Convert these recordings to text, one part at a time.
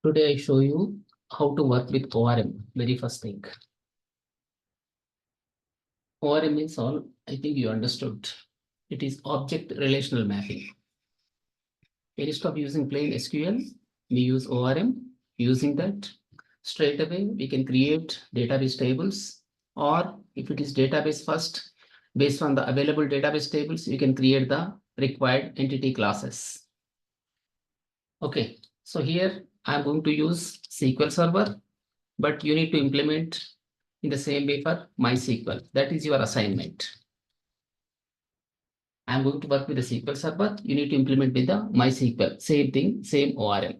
Today I show you how to work with ORM. Very first thing. ORM means all, I think you understood. It is object relational mapping. Instead of using plain SQL, we use ORM. Using that, straight away we can create database tables, or if it is database first, based on the available database tables, you can create the required entity classes. Okay, so here I'm going to use SQL Server, but you need to implement in the same way for MySQL. That is your assignment. I'm going to work with the SQL Server. You need to implement with the MySQL. Same thing, same ORM.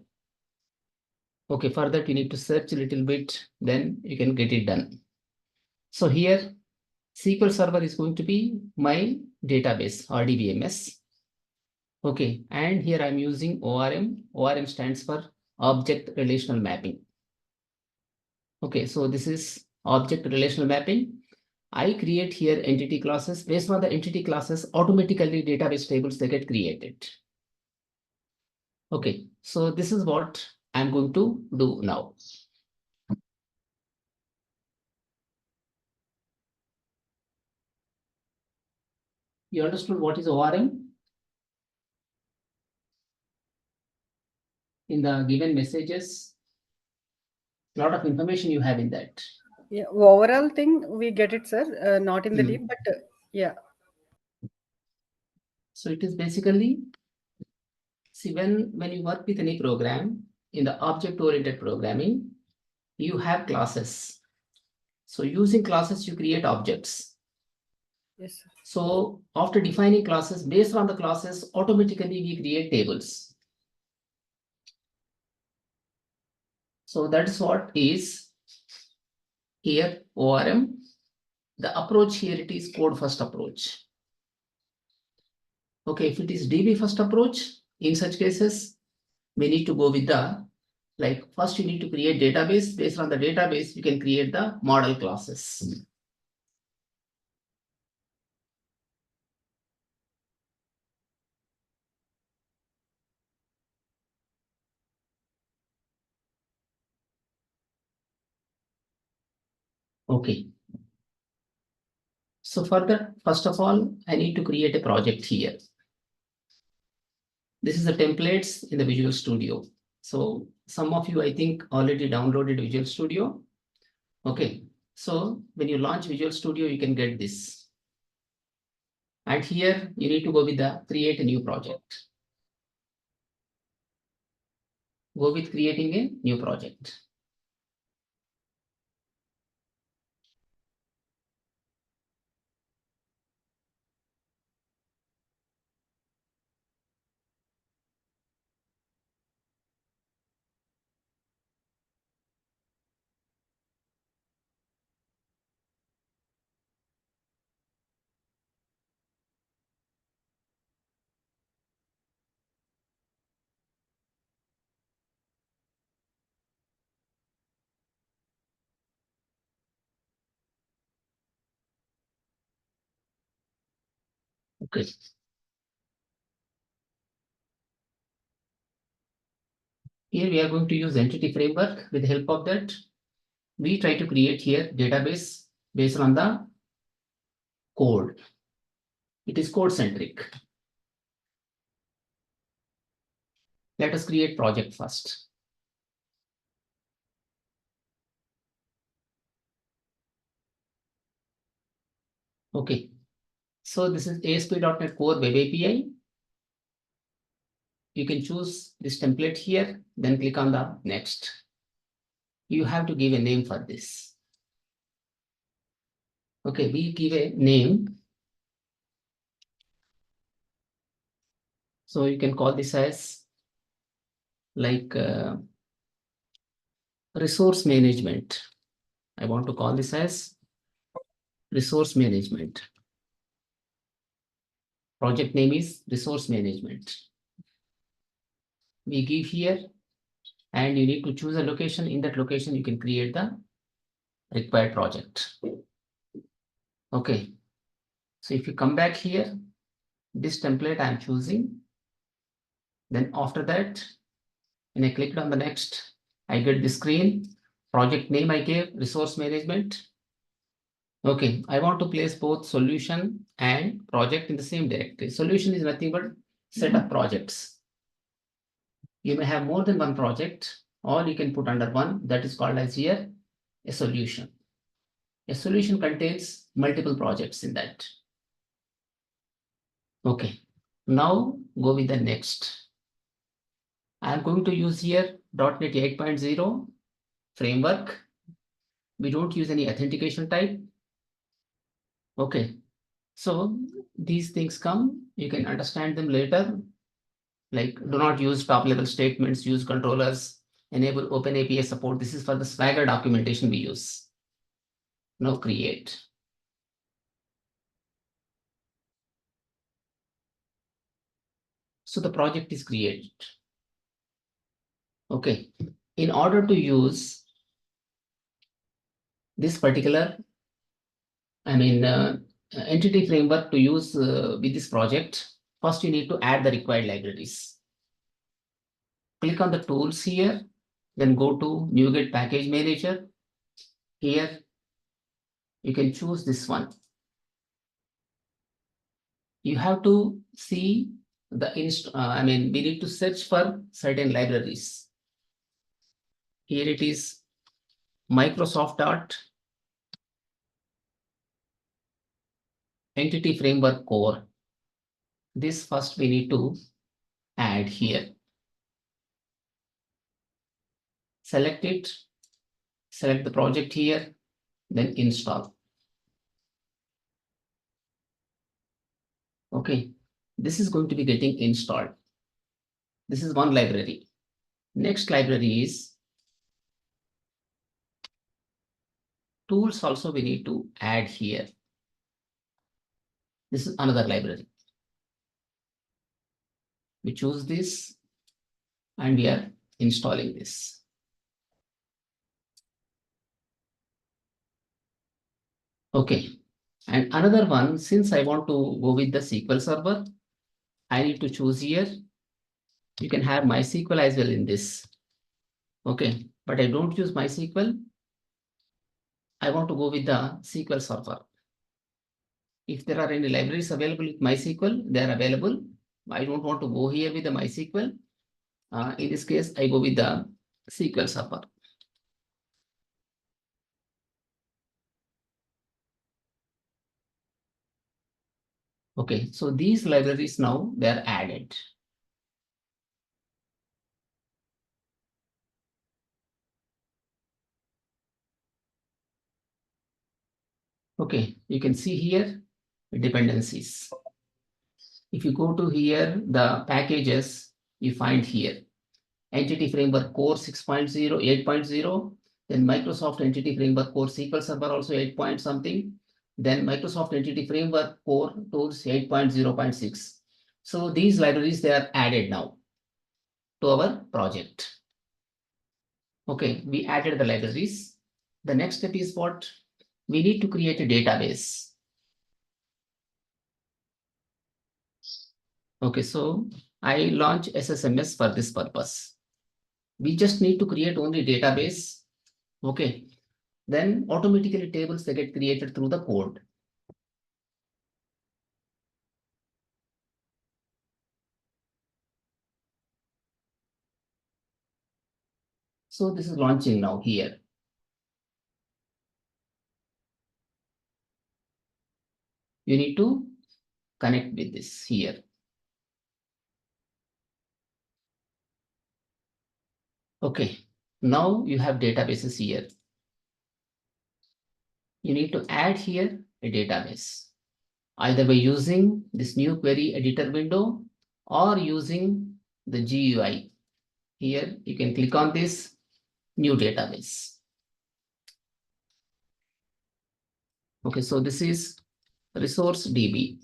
Okay, for that you need to search a little bit, then you can get it done. So here, SQL Server is going to be my database, RDBMS. Okay, and here I'm using ORM. ORM stands for Object Relational Mapping. Okay, so this is Object Relational Mapping. I create here entity classes. Based on the entity classes, automatically database tables, they get created. Okay, so this is what I'm going to do now. You understood what is ORM? In the given messages, a lot of information you have in that. Yeah, overall thing we get it, sir. Not in the deep, but yeah. So it is basically, see, when you work with any program in the object-oriented programming, you have classes. So using classes, you create objects. Yes, sir. So after defining classes, based on the classes, automatically we create tables. So that's what is here ORM. The approach here, it is code first approach. Okay, if it is DB first approach, in such cases, we need to go with the, like, first you need to create database. Based on the database, you can create the model classes. Okay. So for that, first of all, I need to create a project here. This is the templates in the Visual Studio. So some of you, I think, already downloaded Visual Studio. Okay. So when you launch Visual Studio, you can get this. And here you need to go with the create a new project. Go with creating a new project. Okay. Here we are going to use entity framework. With the help of that, we try to create here database based on the code. It is code centric. Let us create project first. Okay. So this is ASP.NET Core Web API. You can choose this template here, then click on the next. You have to give a name for this. Okay, we give a name. So you can call this as like resource management. I want to call this as resource management. Project name is resource management. We give here, and you need to choose a location. In that location, you can create the required project. Okay. So if you come back here, this template I'm choosing. Then after that, when I clicked on the next, I get the screen, project name I gave, resource management. Okay, I want to place both solution and project in the same directory. Solution is nothing but set of projects. You may have more than one project, or you can put under one, that is called as here a solution. A solution contains multiple projects in that. Okay, now go with the next. I am going to use here .NET 8.0 framework. We don't use any authentication type. Okay, so these things come, you can understand them later. Like do not use top level statements, use controllers, enable open API support. This is for the Swagger documentation we use. Now create. So the project is created. Okay, in order to use this particular, entity framework to use with this project, first you need to add the required libraries. Click on the tools here, then go to NuGet package manager. Here you can choose this one. You have to see the we need to search for certain libraries. Here it is Microsoft Entity Framework Core. This first we need to add here. Select it, select the project here, then install. Okay, this is going to be getting installed. This is one library. Next library is tools. Also we need to add here. This is another library. We choose this and we are installing this. Okay, and another one, since I want to go with the SQL Server, I need to choose here. You can have MySQL as well in this. Okay, but I don't use MySQL. I want to go with the SQL Server. If there are any libraries available with MySQL, they are available. I don't want to go here with the MySQL. In this case, I go with the SQL Server. Okay, so these libraries now they are added. Okay, you can see here dependencies. If you go to here, the packages you find here. Entity Framework Core 6.0, 8.0, then Microsoft Entity Framework Core SQL Server also 8 point something, then Microsoft Entity Framework Core Tools 8.0.6. So these libraries, they are added now to our project. Okay, we added the libraries. The next step is what? We need to create a database. Okay, so I launch SSMS for this purpose. We just need to create only database. Okay, then automatically tables they get created through the code. So this is launching now here. You need to connect with this here. Okay, now you have databases here. You need to add here a database, either by using this new query editor window or using the GUI. Here you can click on this new database. Okay, so this is resource DB.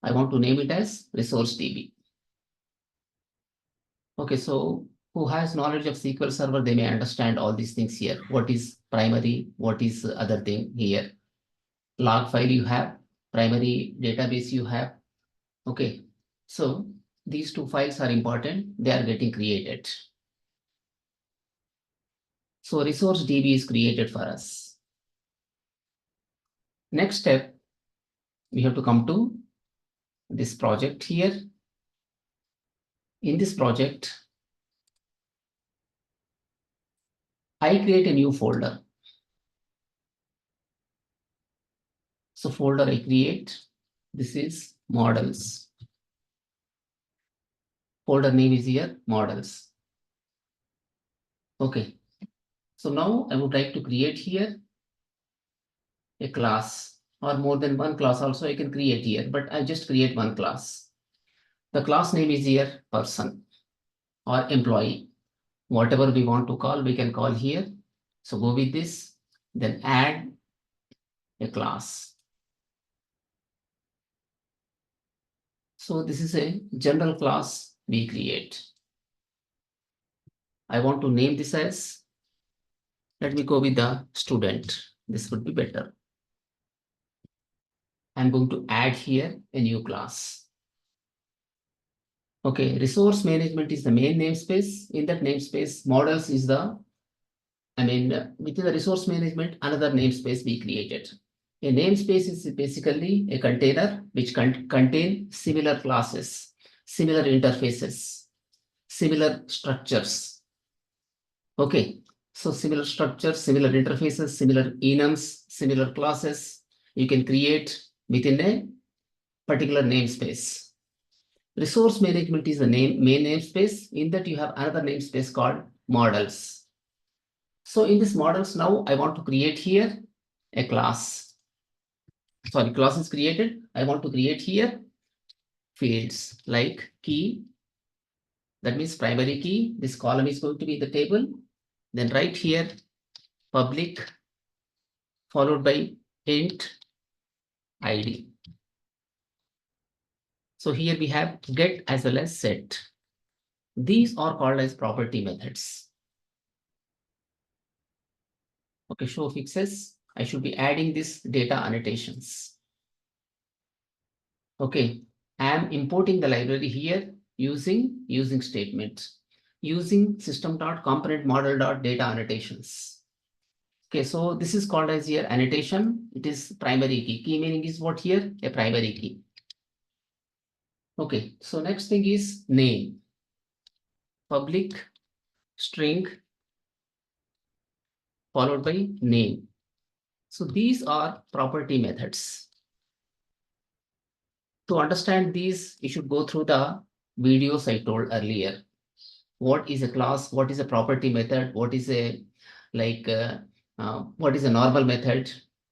I want to name it as resource DB. Okay, so who has knowledge of SQL Server, they may understand all these things here. What is primary? What is other thing here? Log file you have, primary database you have. Okay, so these two files are important. They are getting created. So resource DB is created for us. Next step, we have to come to this project here. In this project, I create a new folder. So folder I create, this is models. Folder name is here, models. Okay. So now I would like to create here a class, or more than one class also I can create here, but I just create one class. The class name is here person or employee. Whatever we want to call, we can call here. So go with this, then add a class. So this is a general class we create. I want to name this as, let me go with the student. This would be better. I'm going to add here a new class. Okay, resource management is the main namespace. In that namespace, models is the, within the resource management, another namespace we created. A namespace is basically a container which contain similar classes, similar interfaces, similar structures. Okay, so similar structures, similar interfaces, similar enums, similar classes you can create within a particular namespace. Resource management is the main namespace. In that you have another namespace called models. So in this models now I want to create here a class. Sorry, class is created. I want to create here fields like key. That means primary key. This column is going to be the table. Then right here public followed by int ID. So here we have get as well as set. These are called as property methods. Okay, show fixes. I should be adding this data annotations. Okay, I am importing the library here using statement, using system.component model.data annotations. Okay, so this is called as here annotation. It is primary key. Key meaning is what here? A primary key. Okay, so next thing is name. Public string followed by name. So these are property methods. To understand these, you should go through the videos I told earlier. What is a class? What is a property method? What is a what is a normal method?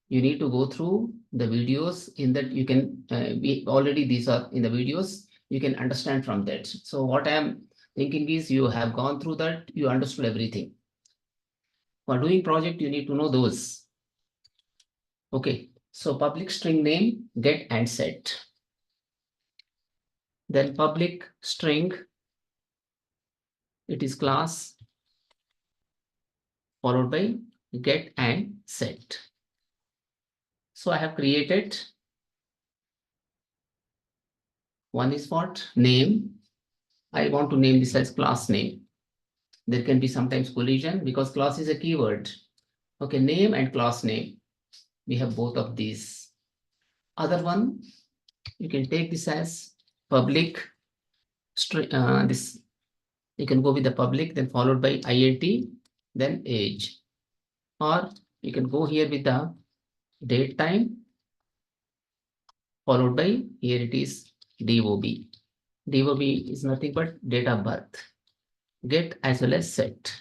You need to go through the videos. In that you can already these are in the videos. You can understand from that. So what I am thinking is you have gone through that. You understood everything. For doing project, you need to know those. Okay. So public string name, get and set. Then public string, it is class followed by get and set. So I have created one is what? Name. I want to name this as class name. There can be sometimes collision because class is a keyword. Okay, name and class name. We have both of these. Other one, you can take this as public string. This you can go with the public, then followed by int, then age. Or you can go here with the date time, followed by here it is DOB. DOB is nothing but date of birth. Get as well as set.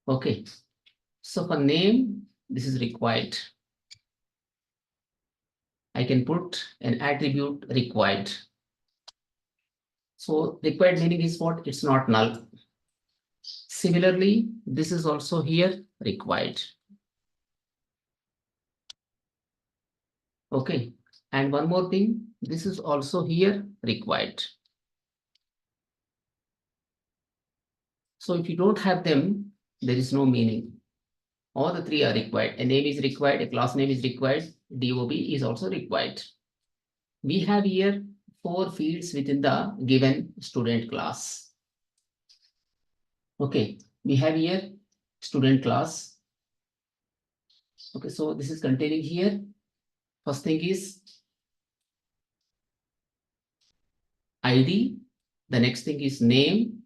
Okay. So for name, this is required. I can put an attribute required. So required meaning is what? It's not null. Similarly, this is also here required. Okay. And one more thing, this is also here required. So if you don't have them, there is no meaning. All the three are required. A name is required, a class name is required, DOB is also required. We have here 4 fields within the given student class. Okay, we have here student class. Okay, so this is containing here. First thing is ID. The next thing is name.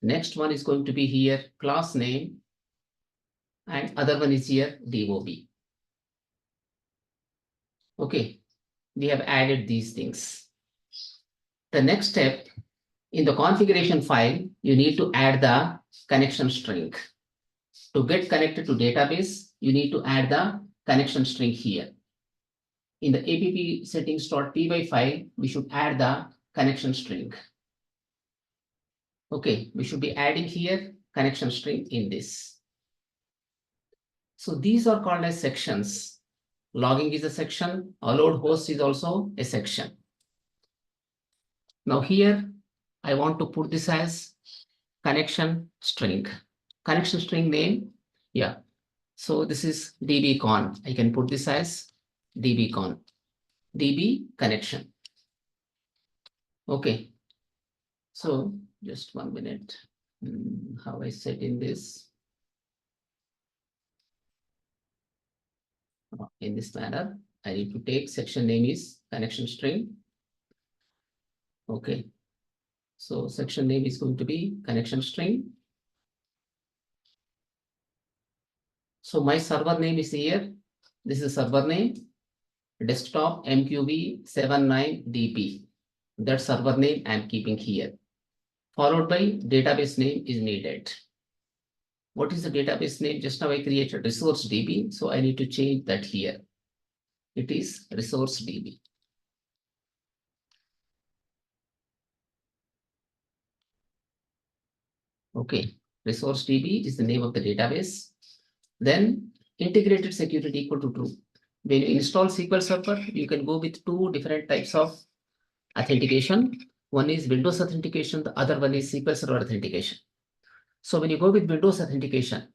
Next one is going to be here class name. And other one is here DOB. Okay, we have added these things. The next step in the configuration file, you need to add the connection string. To get connected to database, you need to add the connection string here. In the app settings.py file, we should add the connection string. Okay, we should be adding here connection string in this. So these are called as sections. Logging is a section, allowed host is also a section. Now here, I want to put this as connection string. Connection string name, yeah. So this is dbcon. I can put this as dbcon, db connection. Okay. So just 1 minute. How I set in this? In this manner, I need to take section name is connection string. Okay. So section name is going to be connection string. So my server name is here. This is server name, desktop mqv79dp. That server name I'm keeping here. Followed by database name is needed. What is the database name? Just now I created resource DB. So I need to change that here. It is resource DB. Okay, resource DB is the name of the database. Then integrated security equal to true. When you install SQL Server, you can go with two different types of authentication. One is Windows authentication, the other one is SQL Server authentication. So when you go with Windows authentication,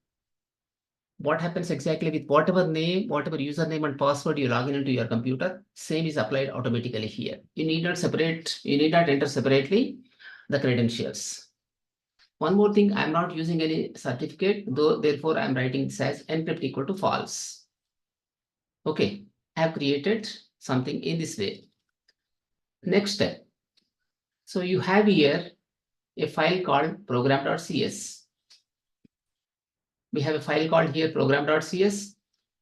what happens exactly with whatever name, whatever username and password you log in into your computer, same is applied automatically here. You need not enter separately the credentials. One more thing, I'm not using any certificate, though, therefore I'm writing this as encrypt equal to false. Okay, I have created something in this way. Next step. So you have here a file called program.cs. We have a file called here program.cs.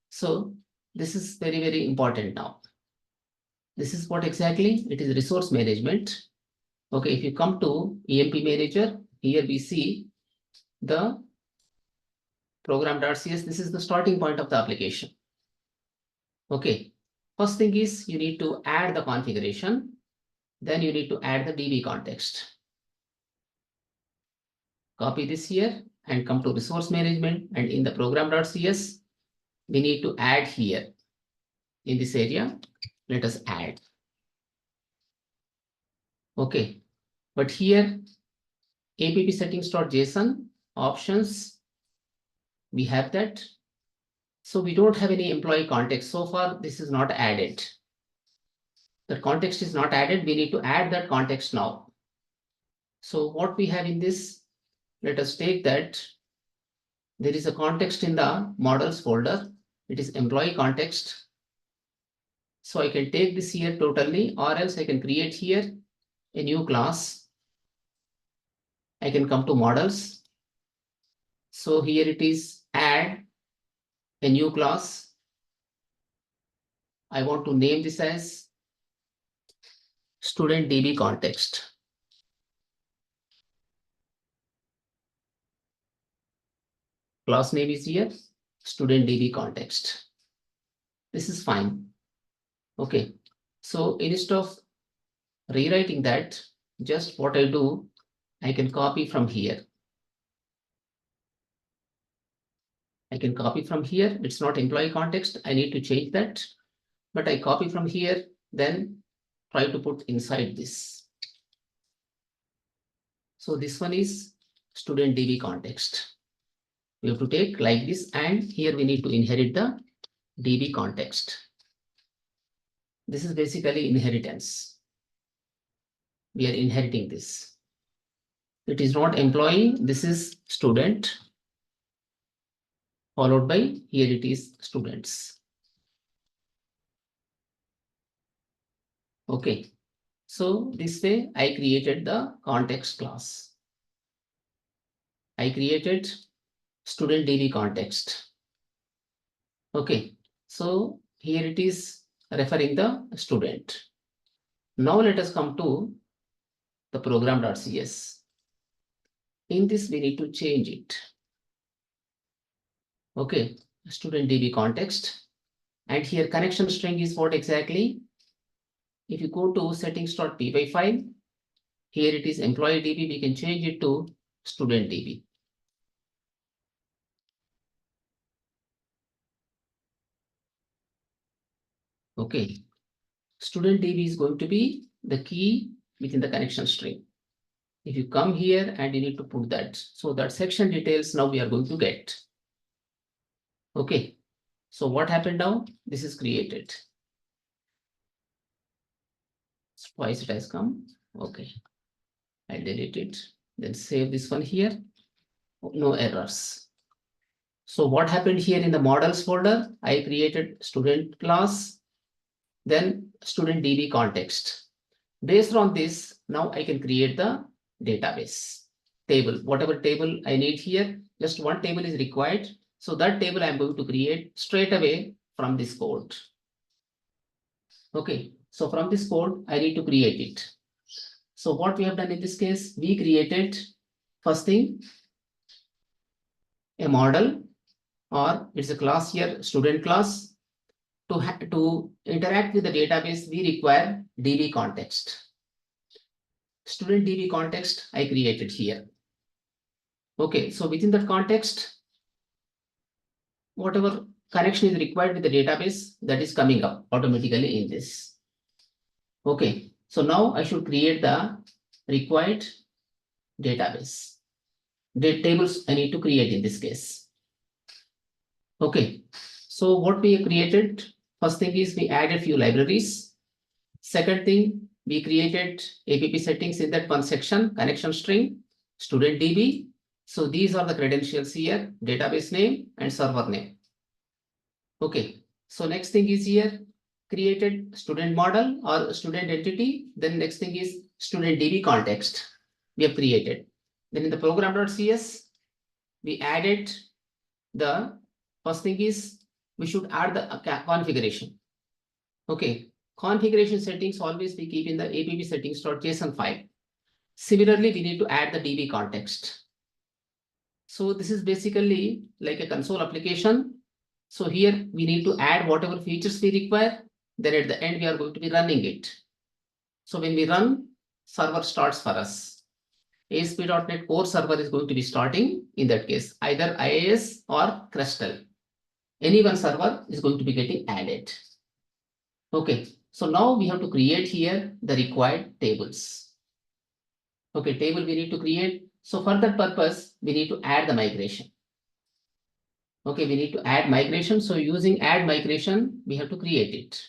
So this is very, very important now. This is what exactly? It is resource management. Okay, if you come to EMP manager, here we see the program.cs. This is the starting point of the application. Okay, first thing is you need to add the configuration. Then you need to add the DB context. Copy this here and come to resource management, and in the program.cs, we need to add here in this area. Let us add. Okay, but here app settings.json options, we have that. So we don't have any employee context. So far, this is not added. The context is not added. We need to add that context now. So what we have in this, let us take that. There is a context in the models folder. It is employee context. So I can take this here totally, or else I can create here a new class. I can come to models. So here it is add a new class. I want to name this as student DB context. Class name is here, student DB context. This is fine. Okay. So instead of rewriting that, just what I do, I can copy from here. I can copy from here. It's not employee context. I need to change that. But I copy from here, then try to put inside this. So this one is student DB context. We have to take like this, and here we need to inherit the DB context. This is basically inheritance. We are inheriting this. It is not employee, this is student. followed by here it is students. Okay, so this way I created the context class. I created student DB context. Okay, so here it is referring the student. Now let us come to the program.cs. In this we need to change it. Okay, student DB context, and here connection string is what exactly? If you go to settings.py file, here it is employee DB, we can change it to student DB. Okay, student DB is going to be the key within the connection string. If you come here and you need to put that, so that section details now we are going to get. Okay, so what happened now? This is created. Twice it has come. Okay, I delete it, then save this one here. No errors. So what happened here in the models folder? I created student class, then student DB context. Based on this, now I can create the database table. Whatever table I need here, just one table is required. So that table I'm going to create straight away from this code. Okay, so from this code, I need to create it. So what we have done in this case, we created first thing, a model, or it's a class here, student class. To interact with the database, we require DB context. Student DB context I created here. Okay, so within that context, whatever connection is required with the database, that is coming up automatically in this. Okay, so now I should create the required database. The tables I need to create in this case. Okay, so what we created, first thing is we added few libraries. Second thing, we created app settings in that one section, connection string, student DB. So these are the credentials here, database name and server name. Okay, so next thing is here, created student model or student entity. Then next thing is student DB context we have created. Then in the program.cs, we added the first thing is we should add the configuration. Okay, configuration settings always we keep in the app settings.json file. Similarly, we need to add the DB context. So this is basically like a console application. So here we need to add whatever features we require. Then at the end, we are going to be running it. So when we run, server starts for us. ASP.NET Core server is going to be starting in that case, either IIS or Crystal. Any one server is going to be getting added. Okay, so now we have to create here the required tables. Okay, table we need to create. So for that purpose, we need to add the migration. Okay, we need to add migration. So using add migration, we have to create it.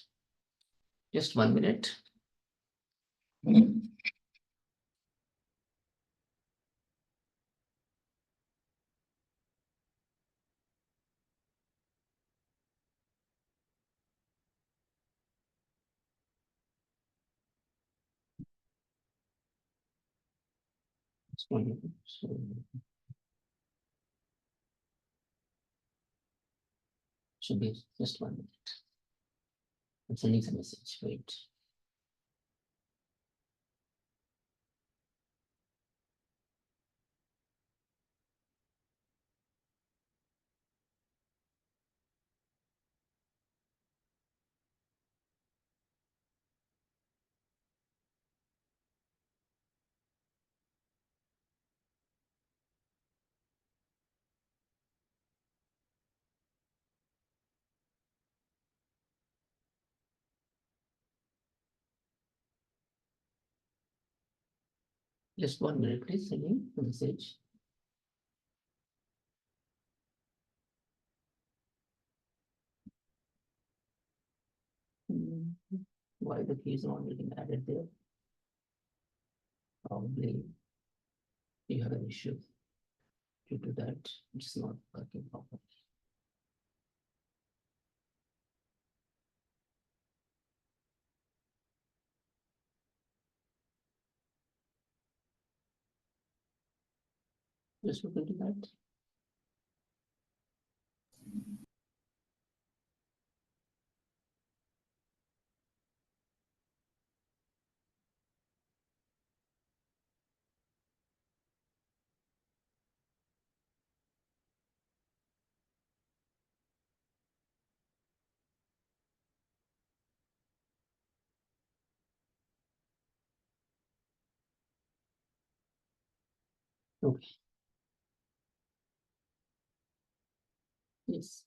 Just 1 minute. So, should be just 1 minute. I'm sending some message. Wait. Just 1 minute, please. Sending the message. Why the key is not getting added there? Probably you have an issue. Due to that, it's not working properly. Let's look into that. Okay. Yes.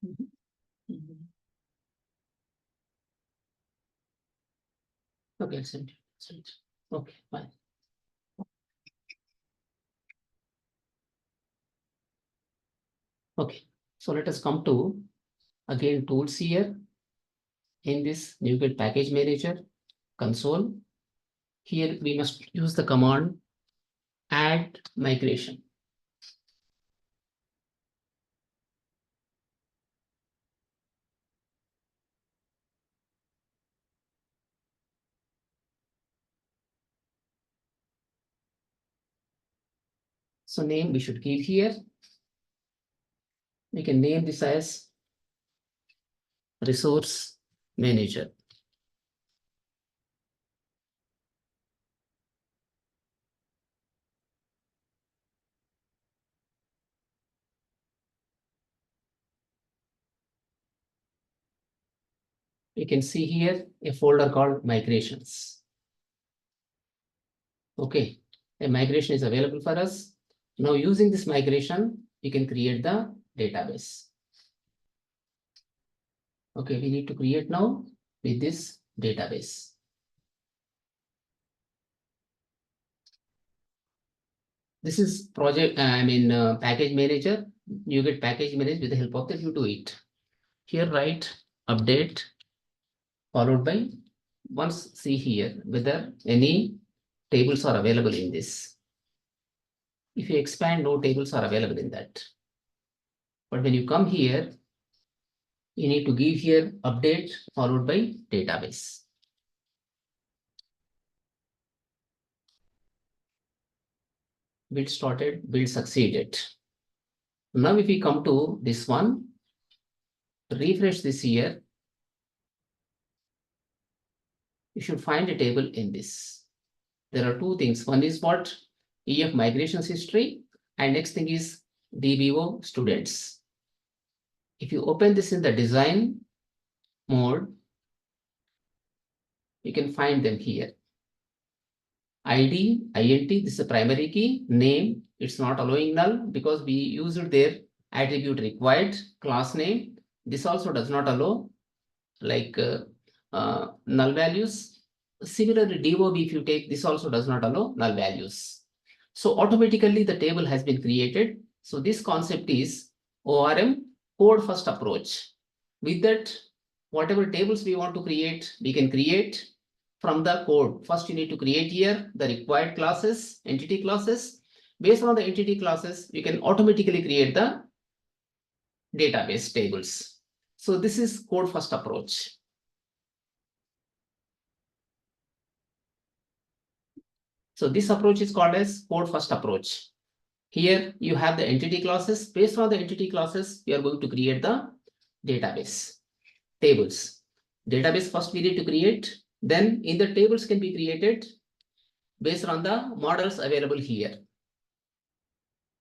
Mhm. Mhm. Okay, I'll send you. Send it. Okay, fine. Okay, so let us come to again tools here. In this NuGet package manager console, here we must use the command add migration. So name we should give here. We can name this as resource manager. You can see here a folder called migrations. Okay, a migration is available for us. Now using this migration, we can create the database. Okay, we need to create now with this database. This is project, package manager. You get package manager with the help of that you do it. Here write update followed by once see here whether any tables are available in this. If you expand, no tables are available in that. But when you come here, you need to give here update followed by database. Build started, build succeeded. Now if we come to this one, refresh this here, you should find a table in this. There are two things. One is what? EF migrations history, and next thing is DBO students. If you open this in the design mode, you can find them here. ID, INT, this is a primary key. Name, it's not allowing null because we used their attribute required. Class name, this also does not allow like null values. Similarly, DOB, if you take, this also does not allow null values. So automatically the table has been created. So this concept is ORM, code first approach. With that, whatever tables we want to create, we can create from the code. First, you need to create here the required classes, entity classes. Based on the entity classes, we can automatically create the database tables. So this is code first approach. So this approach is called as code first approach. Here you have the entity classes. Based on the entity classes, we are going to create the database tables. Database first we need to create. Then in the tables can be created based on the models available here.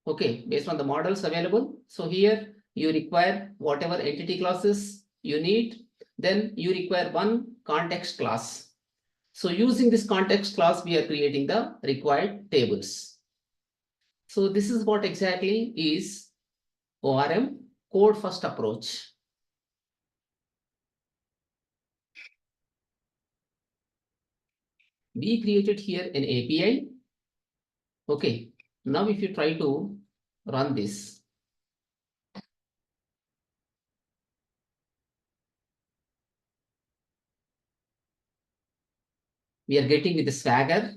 Okay, based on the models available. So here you require whatever entity classes you need. Then you require one context class. So using this context class, we are creating the required tables. So this is what exactly is ORM, code first approach. We created here an API. Okay, now if you try to run this, we are getting with the Swagger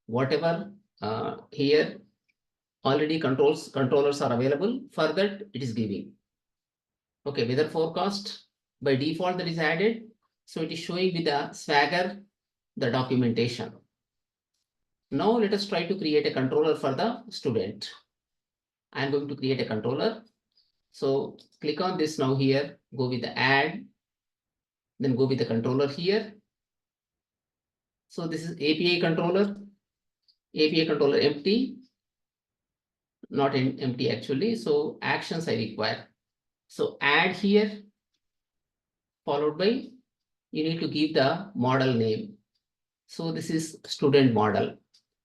whatever here already controllers are available, for that it is giving. Okay, weather forecast by default that is added. So it is showing with the Swagger the documentation. Now let us try to create a controller for the student. I am going to create a controller. So click on this now here, go with the add, then go with the controller here. So this is API controller empty, not empty actually. So actions I require. So add here, followed by, you need to give the model name. So this is student model,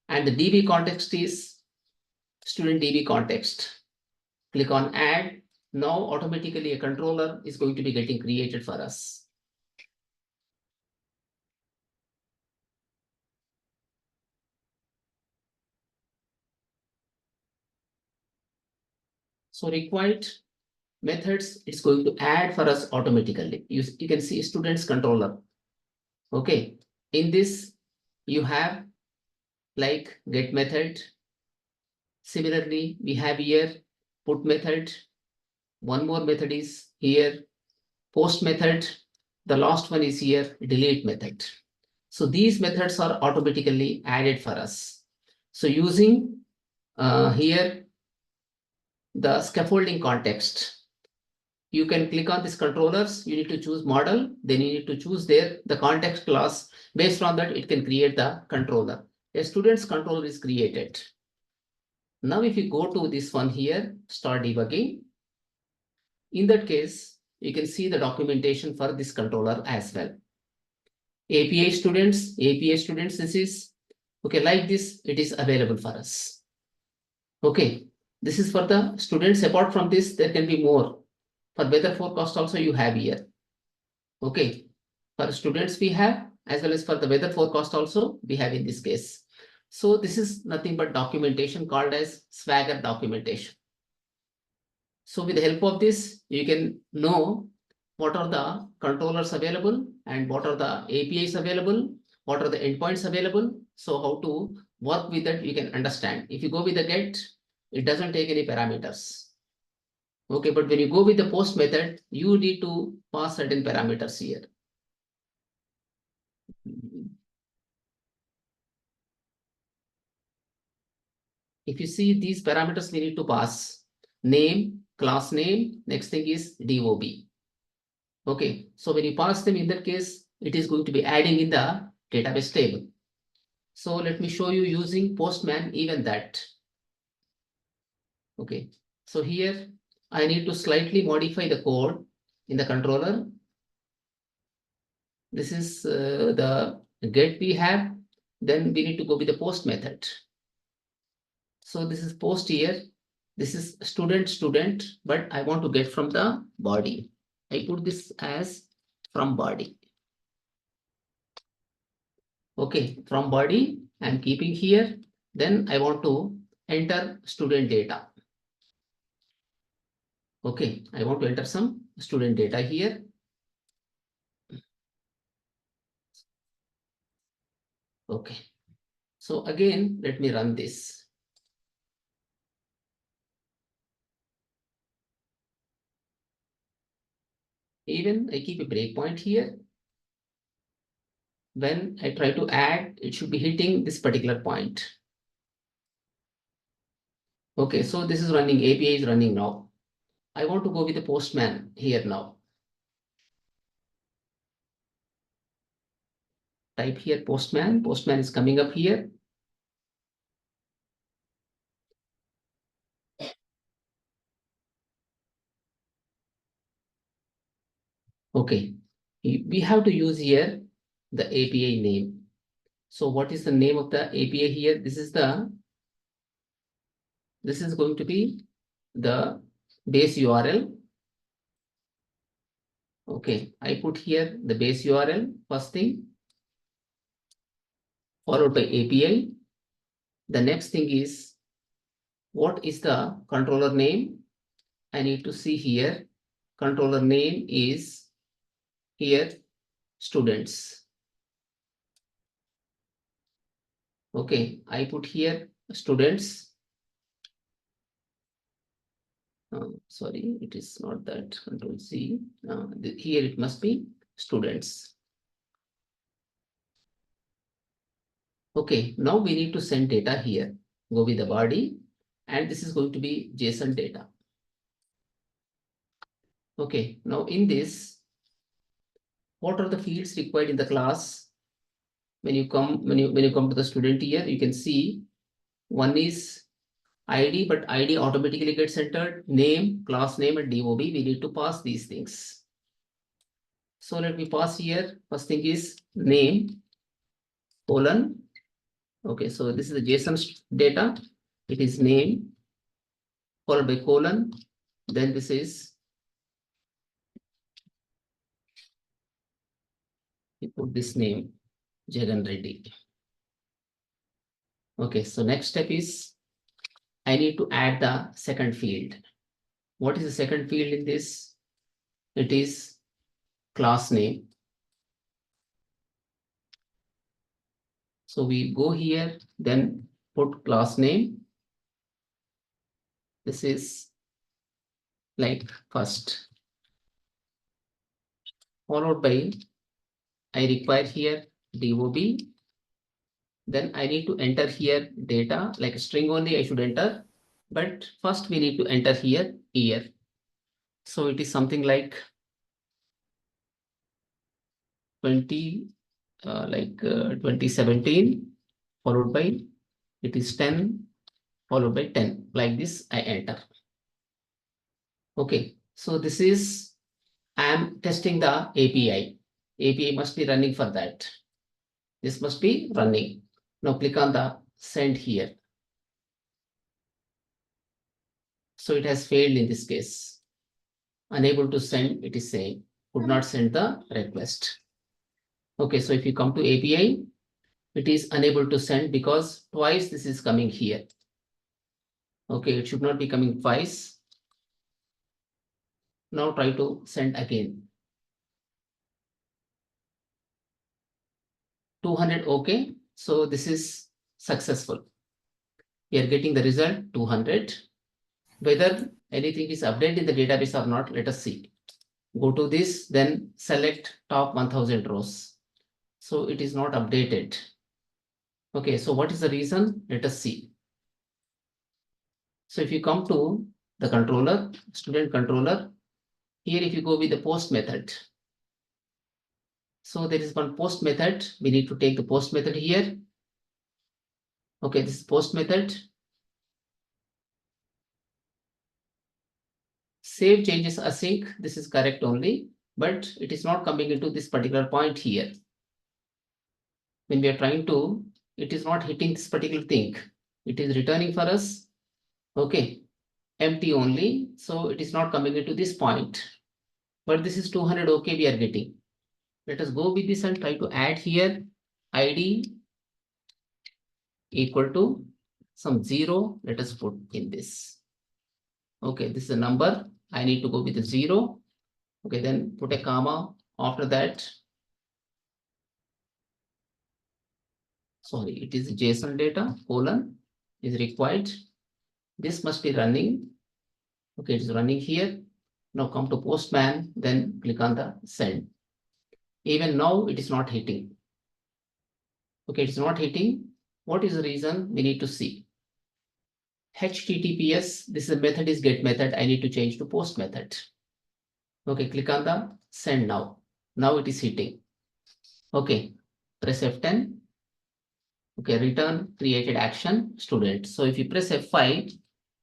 and the DB context is student DB context. Click on add. Now automatically a controller is going to be getting created for us. So required methods, it's going to add for us automatically. You can see students controller. Okay, in this you have like get method. Similarly, we have here put method. One more method is here post method. The last one is here delete method. So these methods are automatically added for us. So using here the scaffolding context, you can click on these controllers. You need to choose model, then you need to choose there the context class. Based on that, it can create the controller. A student's controller is created. Now if you go to this one here, start debugging. In that case, you can see the documentation for this controller as well. API students, this is okay, like this, it is available for us. Okay, this is for the students. Apart from this, there can be more. For weather forecast also you have here. Okay, for students we have, as well as for the weather forecast also we have in this case. So this is nothing but documentation called as Swagger documentation. So with the help of this, you can know what are the controllers available and what are the APIs available, what are the endpoints available. So how to work with that, you can understand. If you go with the get, it doesn't take any parameters. Okay, but when you go with the post method, you need to pass certain parameters here. If you see these parameters, we need to pass name, class name, next thing is DOB. Okay, so when you pass them, in that case, it is going to be adding in the database table. So let me show you using Postman, even that. Okay, so here I need to slightly modify the code in the controller. This is the get we have, then we need to go with the post method. So this is post here. This is student, but I want to get from the body. I put this as from body. Okay, from body I'm keeping here. Then I want to enter student data. Okay, I want to enter some student data here. Okay, so again, let me run this. Even I keep a breakpoint here. When I try to add, it should be hitting this particular point. Okay, so this is running, API is running now. I want to go with the Postman here now. Type here Postman, Postman is coming up here. Okay, we have to use here the API name. So what is the name of the API here? This is going to be the base URL. Okay, I put here the base URL first thing, followed by API. The next thing is, what is the controller name? I need to see here. Controller name is here students. Okay, I put here students. Sorry, it is not that. Control C. Here it must be students. Okay, now we need to send data here. Go with the body, and this is going to be JSON data. Okay, now in this, what are the fields required in the class? When you come to the student here, you can see one is ID, but ID automatically gets entered. Name, class name, and DOB. We need to pass these things. So let me pass here. First thing is name, colon. Okay, so this is the JSON data. It is name, followed by colon. Then this is, we put this name, Jagan Reddy. Okay, so next step is, I need to add the second field. What is the second field in this? It is class name. So we go here, then put class name. This is like first, followed by, I require here DOB. Then I need to enter here data, like a string only I should enter. But first we need to enter here year. So it is something like 2017, followed by, it is 10, followed by 10. Like this, I enter. Okay, so this is, I am testing the API. API must be running for that. This must be running. Now click on the send here. So it has failed in this case. Unable to send, it is saying, could not send the request. Okay, so if you come to API, it is unable to send because twice this is coming here. Okay, it should not be coming twice. Now try to send again. 200, okay. So this is successful. We are getting the result 200. Whether anything is updated in the database or not, let us see. Go to this, then select top 1000 rows. So it is not updated. Okay, so what is the reason? Let us see. So if you come to the controller, student controller, here if you go with the post method. So there is one post method. We need to take the post method here. Okay, this is post method. Save changes async. This is correct only, but it is not coming into this particular point here. When we are trying to, it is not hitting this particular thing. It is returning for us, okay, empty only. So it is not coming into this point. But this is 200, okay, we are getting. Let us go with this and try to add here ID equal to some 0. Let us put in this. Okay, this is a number. I need to go with a 0. Okay, then put a comma. After that, sorry, it is JSON data, colon is required. This must be running. Okay, it's running here. Now come to Postman, then click on the send. Even now it is not hitting. Okay, it's not hitting. What is the reason? We need to see. HTTPS, this is a method is get method. I need to change to post method. Okay, click on the send now. Now it is hitting. Okay, press F10. Okay, return created action student. So if you press F5,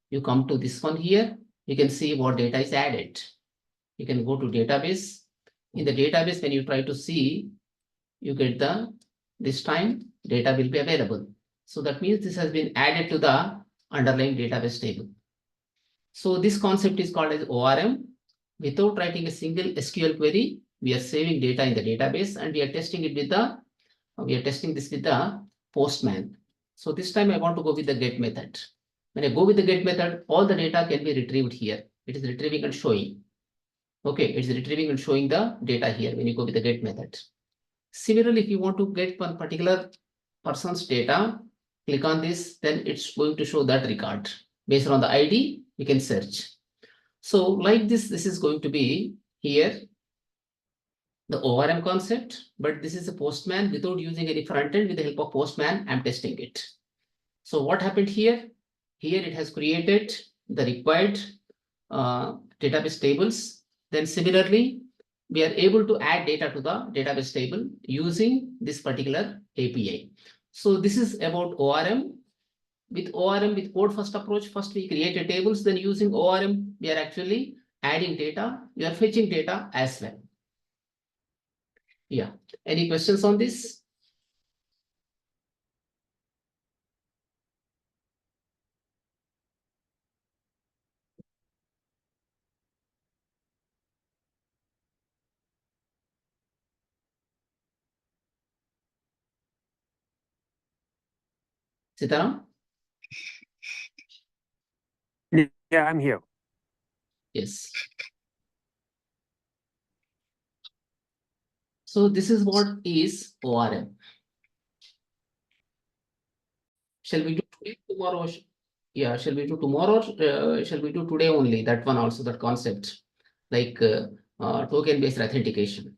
you come to this one here. You can see what data is added. You can go to database. In the database, when you try to see, you get the, this time data will be available. So that means this has been added to the underlying database table. So this concept is called as ORM. Without writing a single SQL query, we are saving data in the database and we are testing it with the, we are testing this with the Postman. So this time I want to go with the get method. When I go with the get method, all the data can be retrieved here. It is retrieving and showing. Okay, it's retrieving and showing the data here when you go with the get method. Similarly, if you want to get one particular person's data, Click on this, then it's going to show that record. Based on the ID, you can search. So like this is going to be here, the ORM concept, but this is a Postman without using any front end. With the help of Postman, I'm testing it. So what happened here? Here it has created the required database tables. Then similarly, we are able to add data to the database table using this particular API. So this is about ORM. With ORM, with code first approach, first we create a tables, then using ORM, we are actually adding data, we are fetching data as well. Yeah. Any questions on this? Sitaram? Yeah, I'm here. Yes. So this is what is ORM. Shall we do today, tomorrow? Yeah, shall we do tomorrow? Shall we do today only? That one also, that concept, like token-based authentication.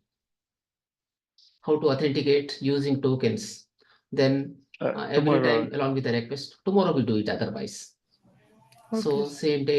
How to authenticate using tokens. Then every Tomorrow. time along with the request. Tomorrow we do it otherwise. So Okay. same day.